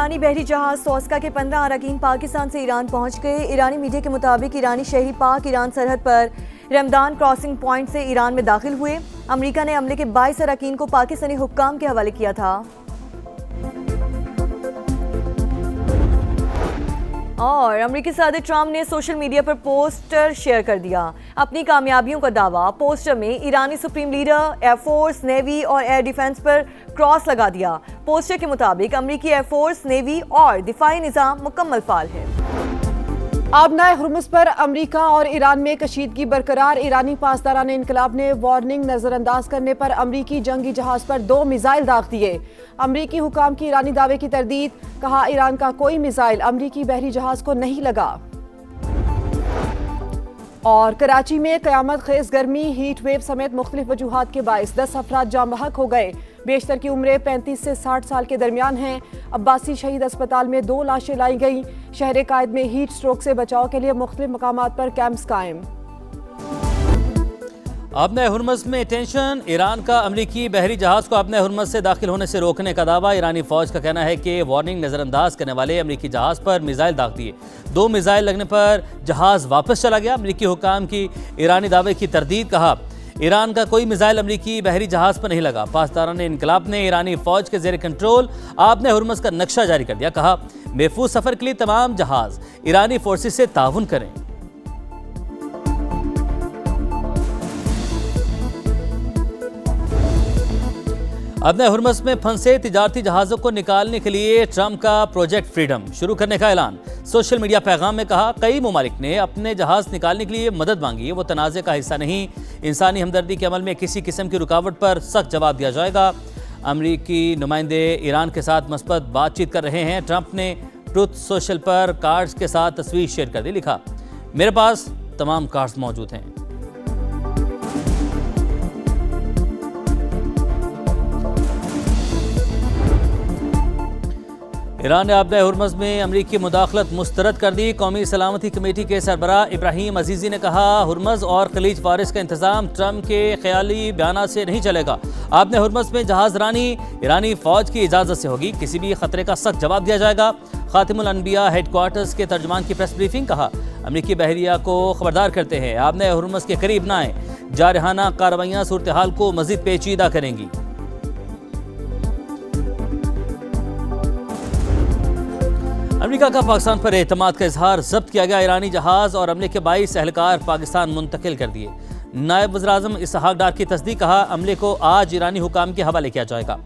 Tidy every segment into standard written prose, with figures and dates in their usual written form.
ईरानी बहरी जहाज तोस्का के 15 अरकान पाकिस्तान से ईरान पहुंच गए। ईरानी मीडिया के मुताबिक ईरानी शहरी पाक ईरान सरहद पर रमदान क्रॉसिंग पॉइंट से ईरान में दाखिल हुए। अमेरिका ने हमले के 22 अरकान को पाकिस्तानी हुक्काम के हवाले किया था। और अमेरिकी सदर ट्रंप ने सोशल मीडिया पर पोस्टर शेयर कर दिया। अपनी कामयाबियों का दावा। पोस्टर में ईरानी सुप्रीम लीडर, एयरफोर्स, नेवी और एयर डिफेंस पर क्रॉस लगा दिया। पोस्टर के मुताबिक अमेरिकी एयरफोर्स, नेवी और दिफाई निज़ाम मुकम्मल फाल है। आबनाए हुर्मुज़ पर अमेरिका और ईरान में कशीदगी बरकरार। ईरानी पासदारान इनकलाब ने वार्निंग नजरअंदाज करने पर अमेरिकी जंगी जहाज पर 2 मिसाइल दाग दिए। अमेरिकी हुकाम की ईरानी दावे की तरदीद। कहा, ईरान का कोई मिसाइल अमेरिकी बहरी जहाज को नहीं लगा। और कराची में कयामत खेज गर्मी, हीट वेव समेत मुख्तलिफ वजूहात के बाइस 10 अफराद जाम बहक हो गए। बेशतर की उम्रें 35 से 60 साल के दरमियान हैं। अब्बासी शहीद अस्पताल में 2 लाशें लाई गई। शहर कायद में हीट स्ट्रोक से बचाव के लिए मुख्तलिफ मकामात पर कैंप्स कायम। आबनाए हुर्मुज़ में टेंशन। ईरान का अमेरिकी बहरी जहाज को आबनाए हुर्मुज़ से दाखिल होने से रोकने का दावा। ईरानी फौज का कहना है कि वार्निंग नजरअंदाज करने वाले अमेरिकी जहाज पर मिसाइल दाग दिए। 2 मिसाइल लगने पर जहाज वापस चला गया। अमेरिकी हुकाम की ईरानी दावे की तरदीद। कहा, ईरान का कोई मिसाइल अमेरिकी बहरी जहाज पर नहीं लगा। पासदारान इनकलाब ने ईरानी फौज के जेर कंट्रोल आबनाए हुर्मुज़ का नक्शा जारी कर दिया। कहा, महफूज सफर के लिए तमाम जहाज ईरानी फोर्सेस से ताउन करें। आबनाए हुर्मुज़ में फंसे तिजारती जहाज़ों को निकालने के लिए ट्रंप का प्रोजेक्ट फ्रीडम शुरू करने का ऐलान। सोशल मीडिया पैगाम में कहा, कई ममालिक ने अपने जहाज़ निकालने के लिए मदद मांगी है, वो तनाज़े का हिस्सा नहीं। इंसानी हमदर्दी के अमल में किसी किस्म की रुकावट पर सख्त जवाब दिया जाएगा। अमरीकी नुमाइंदे ईरान के साथ मस्बत बातचीत कर रहे हैं। ट्रंप ने ट्रुथ सोशल पर कार्ड्स के साथ तस्वीर शेयर कर दी। लिखा, मेरे पास तमाम कार्ड्स मौजूद हैं। ईरान ने आबनाए हुर्मुज़ में अमरीकी मुदाखलत मुस्तरद कर दी। कौमी सलामती कमेटी के सरबराह इब्राहिम अजीज़ी ने कहा, हुर्मुज़ और खलीज फारिस का इंतजाम ट्रंप के ख्याली बयाना से नहीं चलेगा। आबनाए हुर्मुज़ में जहाज रानी ईरानी फौज की इजाज़त से होगी। किसी भी खतरे का सख्त जवाब दिया जाएगा। खातिमुल अनबिया हेडक्वार्टर्स के तर्जमान की प्रेस ब्रीफिंग। कहा, अमरीकी बहरिया को खबरदार करते हैं, आबनाए हुर्मुज़ के करीब ना आए। जारहाना कार्रवाइयाँ सूरत हाल को मज़ीद पेचीदा करेंगी। अमेरिका का पाकिस्तान पर एतमाद का इजहार। जब्त किया गया ईरानी जहाज और हमले के 22 एहलकार पाकिस्तान मुंतकिल कर दिए। नायब वज़ीर-ए-आज़म इसहाक डार की तस्दीक। कहा, हमले को आज ईरानी हुकाम के हवाले किया जाएगा।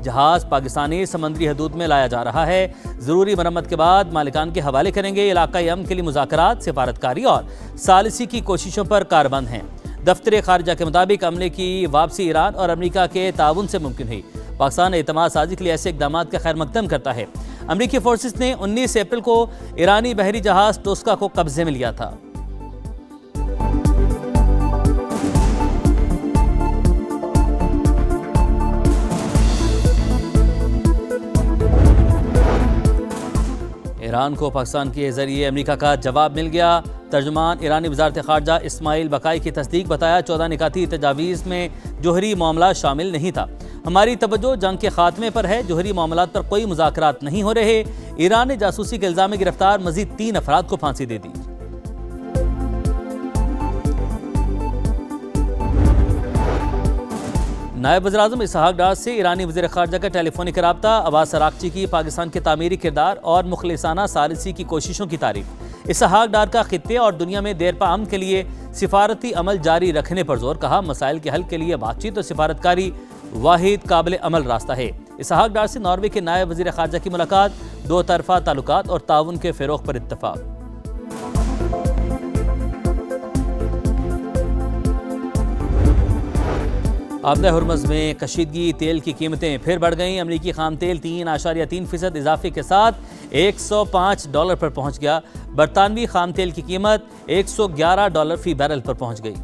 जहाज पाकिस्तानी समंदरी हदूद में लाया जा रहा है। ज़रूरी मरम्मत के बाद मालिकान के हवाले करेंगे। इलाकाई अमन के लिए मुज़ाकरात, सिफारतकारी और सालिसी की कोशिशों पर कारबंद हैं। दफ्तर खारिजा के मुताबिक हमले की वापसी ईरान और अमेरिका के ताउन से मुमकिन हुई। पाकिस्तान एतमाद साजी के लिए ऐसे इक़दाम का खैर मकदम करता है। अमेरिकी फोर्सेस ने 19 अप्रैल को ईरानी बहरी जहाज टोस्का को कब्जे में लिया था। ईरान को पाकिस्तान के जरिए अमेरिका का जवाब मिल गया। तर्जुमान ईरानी वज़ारत ख़ारजा इस्माइल बकाई की तस्दीक। बताया, 14 निकाती तजावीज़ में जोहरी मामला शामिल नहीं था। हमारी तवज्जो जंग के खात्मे पर है। जोहरी मामलात पर कोई मुज़ाकरात नहीं हो रहे। ईरान ने जासूसी के इल्ज़ाम में गिरफ्तार मज़ीद 3 अफराद को फांसी दे दी। नायब वज़ीर-ए-आज़म इसहाक डार से ईरानी वज़ीर ख़ारजा का टेलीफोनिक रब्ता। अब्बास अराक़ची की पाकिस्तान के तामीरी किरदार और मुखलिसाना सालिसी की कोशिशों की तारीफ। इसहाक डार का खित्ते और दुनिया में देर पा अमन के लिए सिफारती अमल जारी रखने पर जोर। कहा, मसाइल के हल के लिए बातचीत और सिफारतकारी वाहिद काबिल अमल रास्ता है। इसहाक डार से नॉर्वे के नायब वज़ीर ख़ारजा की मुलाकात। 2 तरफ़ा ताल्लुकात और ताउन के फ़रोग़ पर इत्तफ़ाक़। आबनाए हुर्मुज़ में कशीदगी। तेल की कीमतें फिर बढ़ गईं। अमरीकी खाम तेल 3.3% इजाफे के साथ $105 पर पहुंच गया। बरतानवी खाम तेल की कीमत $111 फी बैरल पर पहुंच गई।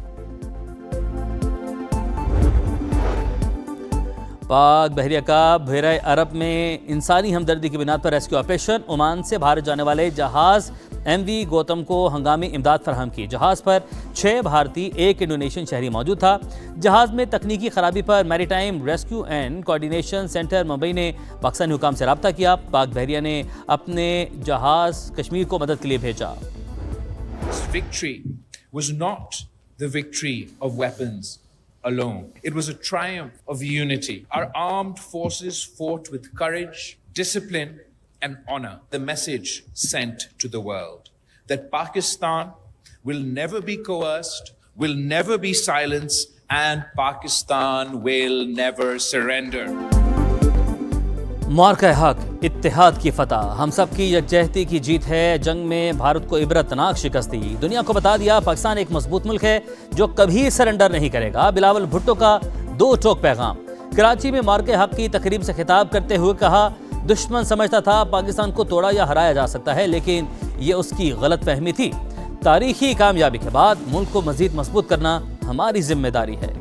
पाक बहरिया का बहरे अरब में इंसानी हमदर्दी की बिना पर रेस्क्यू ऑपरेशन। ओमान से भारत जाने वाले जहाज MV गौतम को हंगामी इमदाद फराहम की। जहाज पर 6 भारतीय, 1 इंडोनेशियन शहरी मौजूद था। जहाज में तकनीकी खराबी पर maritime rescue and coordination centre Mumbai ने पाकिस्तानी हुकाम से रब्ता किया। पाक बहरिया ने अपने जहाज कश्मीर को मदद के लिए भेजा। This victory was not the victory of weapons alone. It was a triumph of unity. Our armed forces fought with courage, discipline, and honor. The message sent to the world that Pakistan will never be coerced, will never be silenced, and Pakistan will never surrender. मार्का हक, इत्तेहाद की फतह, हम सब की यकजहती की जीत है। जंग में भारत को इबरतनाक शिकस्त दी। दुनिया को बता दिया पाकिस्तान एक मजबूत मुल्क है जो कभी सरेंडर नहीं करेगा। बिलावल भुट्टो का 2 टोक पैगाम। कराची में मार्का हक की तकरीब से खिताब करते हुए कहा, दुश्मन समझता था पाकिस्तान को तोड़ा या हराया जा सकता है, लेकिन ये उसकी गलत फहमी थी। तारीखी कामयाबी के बाद मुल्क को मजीद मजबूत करना हमारी जिम्मेदारी है।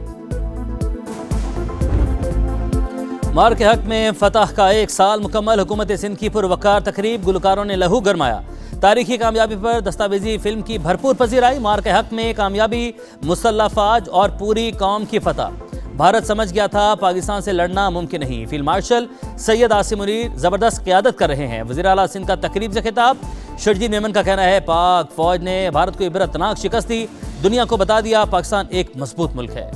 मार्के हक में फतह का 1 साल मुकम्मल। हुकूमत सिंध की पुरवकार तकरीब, गुलकारों ने लहू गरमाया। तारीखी कामयाबी पर दस्तावेजी फिल्म की भरपूर पजीराई। मार्के हक में कामयाबी, मुसल्लह फौज और पूरी कौम की फतह। भारत समझ गया था पाकिस्तान से लड़ना मुमकिन नहीं। फील्ड मार्शल सैयद आसिम मुनीर जबरदस्त क़यादत कर रहे हैं। वज़ीर आला सिंध का तकरीब से खिताब। शरजील मेमन का कहना है, पाक फौज ने भारत को इबरतनाक शिकस्त दी। दुनिया को बता दिया पाकिस्तान एक मजबूत मुल्क है।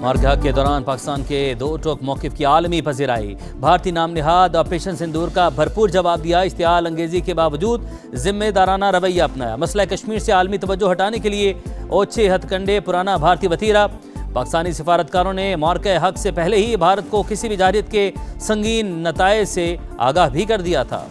मार्का हक के दौरान पाकिस्तान के 2 टोक मौक़िफ़ की आलमी पजीराई। भारतीय नाम निहाद ऑपरेशन सिंदूर का भरपूर जवाब दिया। इश्तियाल अंगेजी के बावजूद जिम्मेदाराना रवैया अपनाया। मसला कश्मीर से आलमी तवज्जो हटाने के लिए ओछे हथकंडे, पुराना भारतीय वतीरा। पाकिस्तानी सिफारतकारों ने मार्का हक से पहले ही भारत को किसी भी जारियत के संगीन नताए से आगाह भी कर दिया था।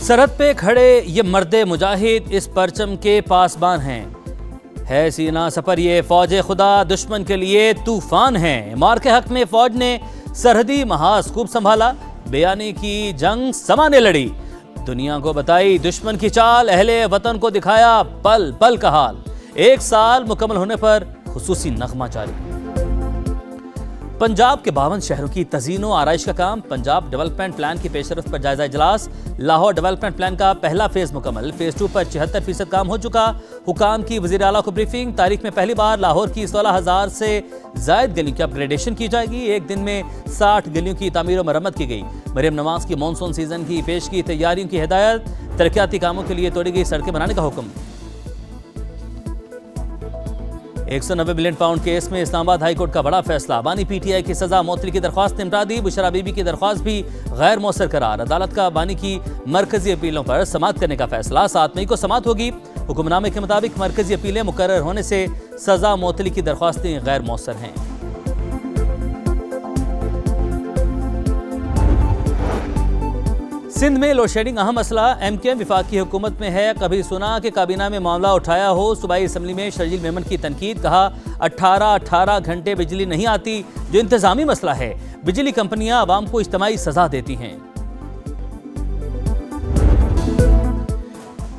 सरहद पे खड़े ये मर्दे मुजाहिद इस परचम के पासबान हैं। है सीना सफर ये फौज खुदा, दुश्मन के लिए तूफान है। मार्के हक में फौज ने सरहदी महाज खूब संभाला। बेयानी की जंग समाने लड़ी। दुनिया को बताई दुश्मन की चाल, अहले वतन को दिखाया पल पल का हाल। 1 साल मुकम्मल होने पर खुसूसी नगमा जारी। पंजाब के 52 शहरों की तज़ीनो आराइश का काम। पंजाब डेवलपमेंट प्लान की पेशरफ पर जायजा इजलास। लाहौर डेवलपमेंट प्लान का पहला फेज मुकम्मल। फेज 2 पर 76% काम हो चुका। हुकाम की वज़ीर आला को ब्रीफिंग। तारीख में पहली बार लाहौर की 16,000 से जायद गलियों की अपग्रेडेशन की जाएगी। एक दिन में 60 गलियों की तामीर और मरम्मत की गई। मरियम नवाज की मानसून सीजन की पेश की तैयारियों की हिदायत। तरक्याती कामों के लिए तोड़ी गई सड़कें बनाने का हुक्म। 190 बिलियन पाउंड केस में इस्लामाबाद हाई कोर्ट का बड़ा फैसला। बानी PTI की सजा मौतली की दरख्वास्त निपटा दी। बुशरा बीबी की दरख्वास्त भी गैर मौसर करार। अदालत का बानी की मरकजी अपीलों पर समाअत करने का फैसला। 7 मई को समाअत होगी। हुक्मनामे के मुताबिक मरकजी अपीलें मुकर्रर होने से सजा मौतली की दरख्वास्तें गैर मौसर हैं। सिंध में लोड शेडिंग अहम मसला। MKM विफाकी हुकूमत में है। कभी सुना कि काबीना में मामला उठाया हो। सूबाई असम्बली में शरजील मेमन की तनकीद। कहा 18 घंटे बिजली नहीं आती जो इंतजामी मसला है। बिजली कंपनियां आवाम को इज्तिमाई सजा देती हैं।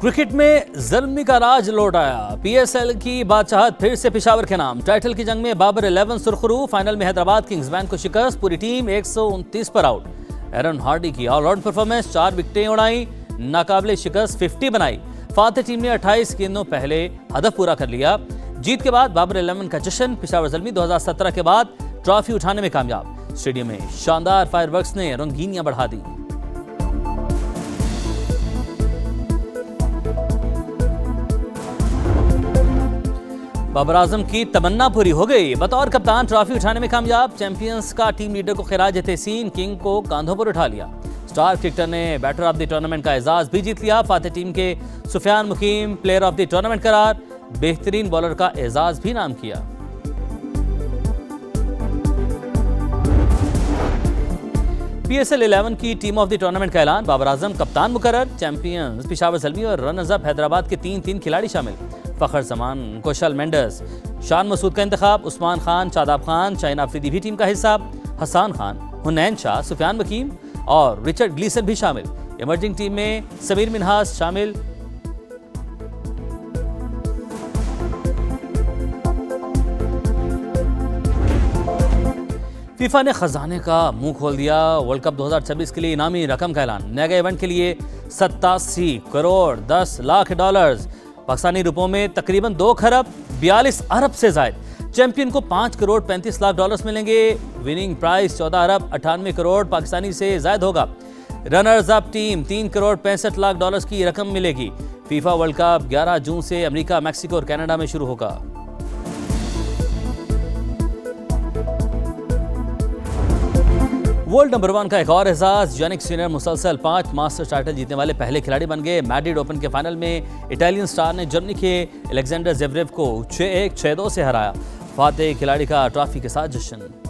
क्रिकेट में ज़ल्मी का राज लौट आया। PSL की बादशाहत फिर से पेशावर के नाम। टाइटल की जंग में बाबर 11 सुरखरू। फाइनल में हैदराबाद किंग्स बैंक को शिकस्त। पूरी टीम 129 पर आउट। एरन हार्डी की ऑलराउंड परफॉर्मेंस। 4 विकेटें उड़ाई, नाकाबिले शिकस्त 50 बनाई। फातेह टीम ने 28 गेंदों पहले हदफ पूरा कर लिया। जीत के बाद बाबर 11 का जश्न। पेशावर ज़ल्मी 2017 के बाद ट्रॉफी उठाने में कामयाब। स्टेडियम में शानदार फायरवर्क्स ने रंगीनियां बढ़ा दी। बाबर आजम की तमन्ना पूरी हो गई। बतौर कप्तान ट्रॉफी उठाने में कामयाब। चैंपियंस का टीम लीडर को खिराज तहसीन। किंग को कांधों पर उठा लिया। स्टार क्रिकेटर ने बैटर ऑफ द टूर्नामेंट का एजाज भी जीत लिया। फातेह टीम के सुफियान मुकीम प्लेयर ऑफ द टूर्नामेंट करार। बेहतरीन बॉलर का एजाज भी नाम किया। PSL 11 की टीम ऑफ द टूर्नामेंट का ऐलान। बाबर आजम कप्तान मुकर्रर। चैंपियंस पेशावर ज़ल्मी और रनर्स अप हैदराबाद के 3 खिलाड़ी शामिल। फखर जमान, कुशल मेंडस, शान मसूद का इंतखाब। उस्मान खान, शादाब खान, शाहीन आफरीदी भी टीम का हिस्सा। हसान खान, हुनैन शाह, सुफियान वकीम और रिचर्ड ग्लीसन भी शामिल। इमर्जिंग टीम में समीर मिन्हास शामिल। फीफा ने खजाने का मुंह खोल दिया। वर्ल्ड कप 2026 के लिए इनामी रकम का ऐलान। मेगा इवेंट के लिए 87 करोड़ 10 लाख डॉलर्स, पाकिस्तानी रुपयों में तकरीबन 2 खरब 42 अरब से जायद। चैंपियन को 5 करोड़ 35 लाख डॉलर्स मिलेंगे। विनिंग प्राइस 14 अरब 98 करोड़ पाकिस्तानी से जायद होगा। Runners up team 3 crore 65 lakh dollars की रकम मिलेगी। फीफा वर्ल्ड कप 11 जून से अमेरिका, मैक्सिको और कनाडा में शुरू होगा। वर्ल्ड नंबर 1 का एक और एजाज। यानिक सिनर मुसलसल 5 मास्टर्स टाइटल जीतने वाले पहले खिलाड़ी बन गए। मैड्रिड ओपन के फाइनल में इटालियन स्टार ने जर्मनी के अलेक्जेंडर ज़वेरेव को 6-1, 6-2 से हराया। फातेह खिलाड़ी का ट्रॉफी के साथ जश्न।